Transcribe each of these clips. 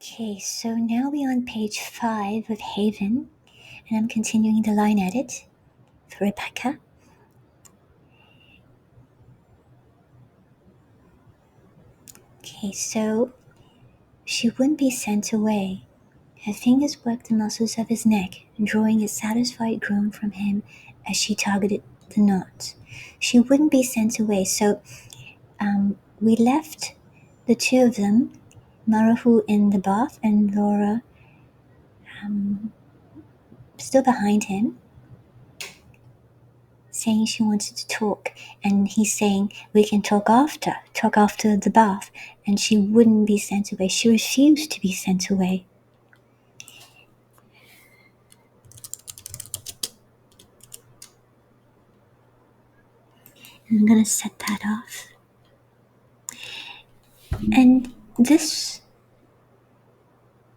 Okay, so now we're on page 5 of Haven, and I'm continuing the line edit for Rebecca. Okay, so she wouldn't be sent away. Her fingers worked the muscles of his neck, drawing a satisfied groan from him as she targeted the knot. She wouldn't be sent away, so we left the two of them, Marahu in the bath and Laura still behind him, saying she wanted to talk, and he's saying we can talk after the bath, and she wouldn't be sent away. She refused to be sent away. And I'm gonna set that off. And this,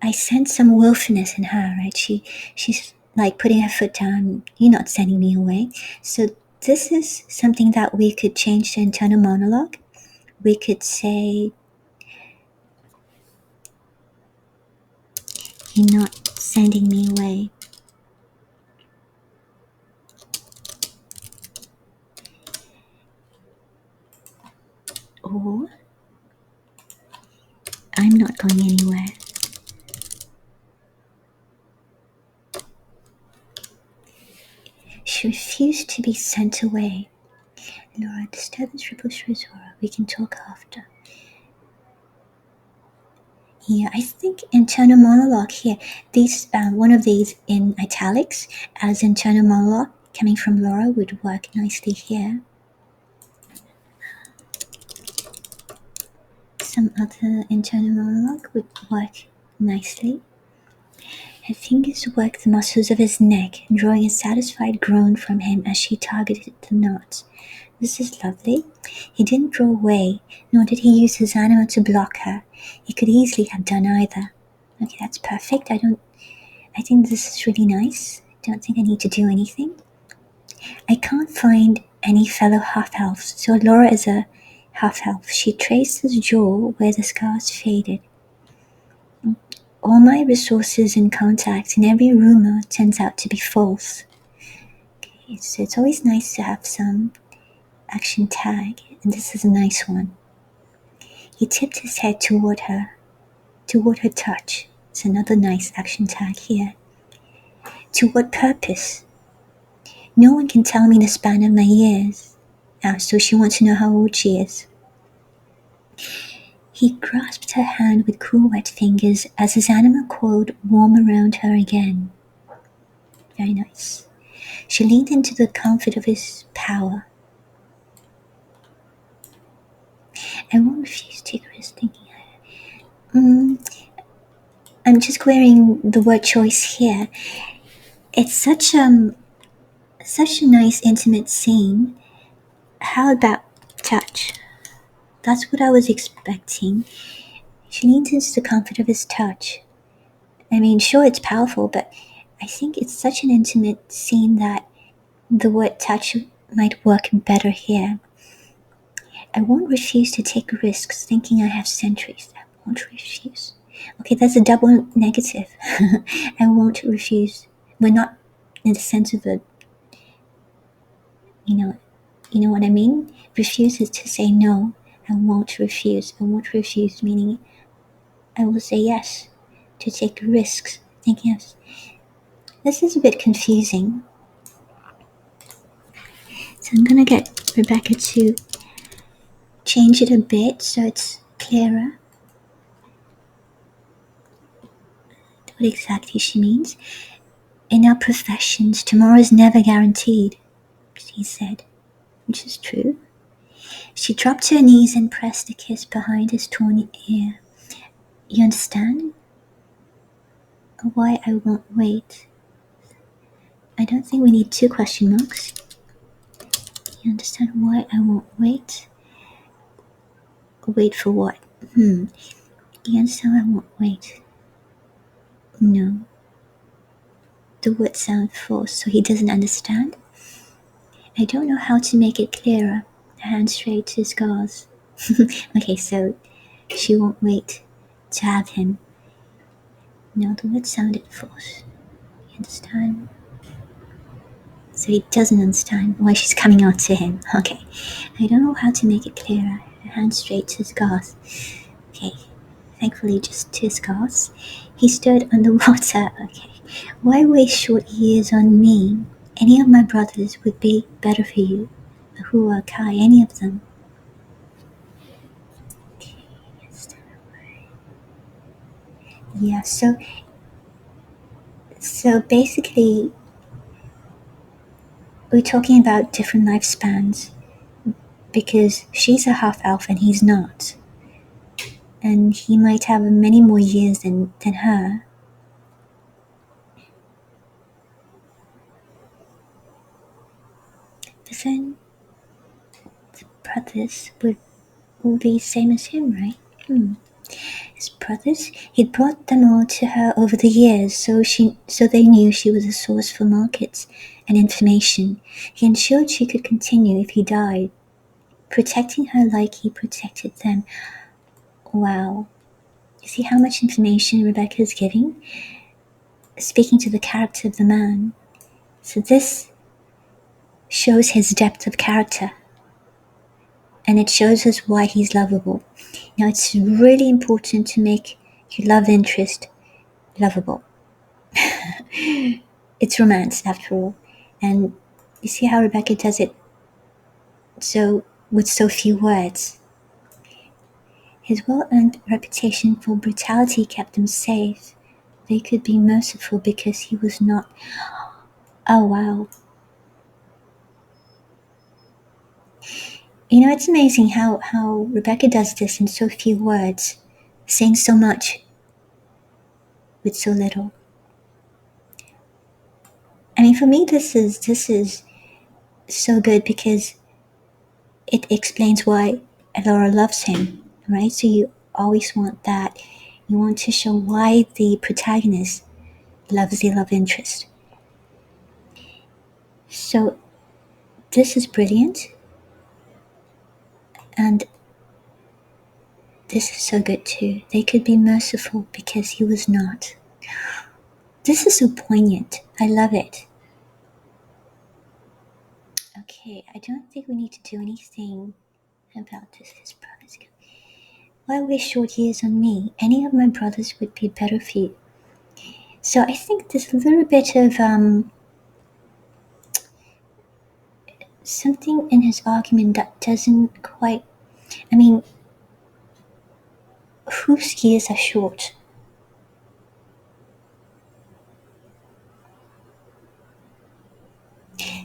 I sense some willfulness in her, right? She's like putting her foot down. You're not sending me away. So this is something that we could change to internal monologue. We could say, you're not sending me away. Or, I'm not going anywhere. She refused to be sent away. Laura, disturbance ripples through Zora. We can talk after. Yeah, I think internal monologue here. These one of these in italics as internal monologue coming from Laura would work nicely here. Some other internal monologue would work nicely. Her fingers worked the muscles of his neck, drawing a satisfied groan from him as she targeted the knot. This is lovely. He didn't draw away, nor did he use his animal to block her. He could easily have done either. Okay, that's perfect. I think this is really nice. I don't think I need to do anything. I can't find any fellow half-elves, so Laura is a half-elf. She traced his jaw where the scars faded. All my resources and contacts and every rumor turns out to be false. Okay, so it's always nice to have some action tag, and this is a nice one. He tipped his head toward her touch. It's another nice action tag here. To what purpose? No one can tell me the span of my years. So she wants to know how old she is. He grasped her hand with cool wet fingers as his animal coiled warm around her again. Very nice. She leaned into the comfort of his power. I won't refuse to take a risk thinking. I'm just querying the word choice here. It's such a nice intimate scene. How about touch? That's what I was expecting. She leans into the comfort of his touch. I mean, sure, it's powerful, but I think it's such an intimate scene that the word touch might work better here. I won't refuse to take risks thinking I have centuries. I won't refuse. Okay, that's a double negative. I won't refuse. We're not in the sense of a, you know what I mean? Refuse is to say no. I won't refuse. I won't refuse, meaning I will say yes to take risks. Thinking of this is a bit confusing. So I'm gonna get Rebecca to change it a bit so it's clearer what exactly she means. In our professions, tomorrow is never guaranteed, he said, which is true. She dropped to her knees and pressed a kiss behind his torn ear. You understand? Why I won't wait. I don't think we need 2 question marks. You understand why I won't wait? Wait for what? You understand why I won't wait? No. The words sound forced, so he doesn't understand. I don't know how to make it clearer. Hand straight to his scars. Okay, so she won't wait to have him. No, the word sounded false. You understand? So he doesn't understand why she's coming out to him. Okay. I don't know how to make it clearer. Her hand straight to scars. Okay. Thankfully, just 2 scars. He stood underwater. Okay. Why waste short years on me? Any of my brothers would be better for you. Who are Kai? Any of them. Okay. Yeah. So basically, we're talking about different lifespans because she's a half elf and he's not. And he might have many more years than her. But then the brothers would be same as him, right? His brothers, he'd brought them all to her over the years, so they knew she was a source for markets and information. He ensured she could continue if he died, protecting her like he protected them. Wow. You see how much information Rebecca is giving? Speaking to the character of the man. So this shows his depth of character, and it shows us why he's lovable. Now, it's really important to make your love interest lovable. It's romance, after all. And you see how Rebecca does it so with so few words. His well-earned reputation for brutality kept him safe. They could be merciful because he was not. Oh, wow. You know, it's amazing how Rebecca does this in so few words, saying so much with so little. I mean, for me, this is so good because it explains why Elora loves him, right? So you always want that. You want to show why the protagonist loves the love interest. So this is brilliant, and this is so good too. They could be merciful because he was not. This is so poignant. I love it. Okay, I don't think we need to do anything about this. His brothers. Why waste short years on me? Any of my brothers would be better for you. So I think there's a little bit of something in his argument that doesn't quite. I mean, whose years are short?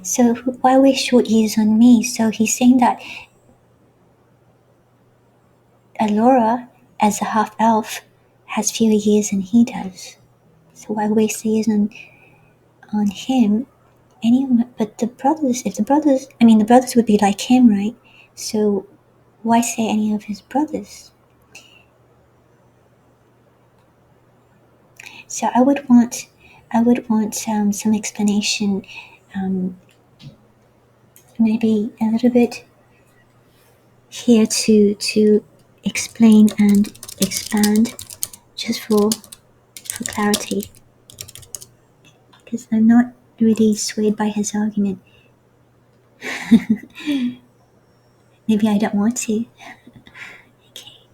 So why waste short years on me? So he's saying that Alora, as a half elf, has fewer years than he does. So why waste the years on him? But the brothers, if the brothers, I mean, the brothers would be like him, right? So why say any of his brothers? So I would want some explanation, um, maybe a little bit here to explain and expand, just for clarity, because I'm not really swayed by his argument. Maybe I don't want to. Okay.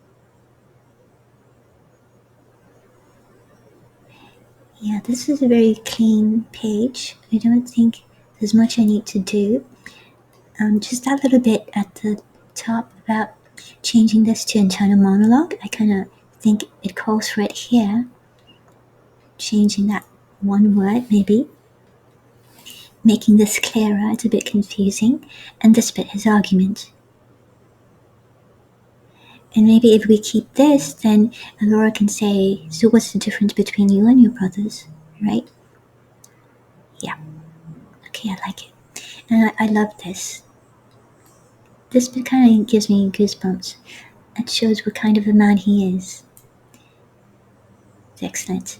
Yeah, this is a very clean page. I don't think there's much I need to do. Just that little bit at the top about changing this to internal monologue. I kind of think it calls for it here. Changing that one word, maybe. Making this clearer, it's a bit confusing. And this bit, his argument. And maybe if we keep this, then Laura can say, so what's the difference between you and your brothers, right? Yeah. Okay, I like it. And I love this. This bit kind of gives me goosebumps. It shows what kind of a man he is. It's excellent.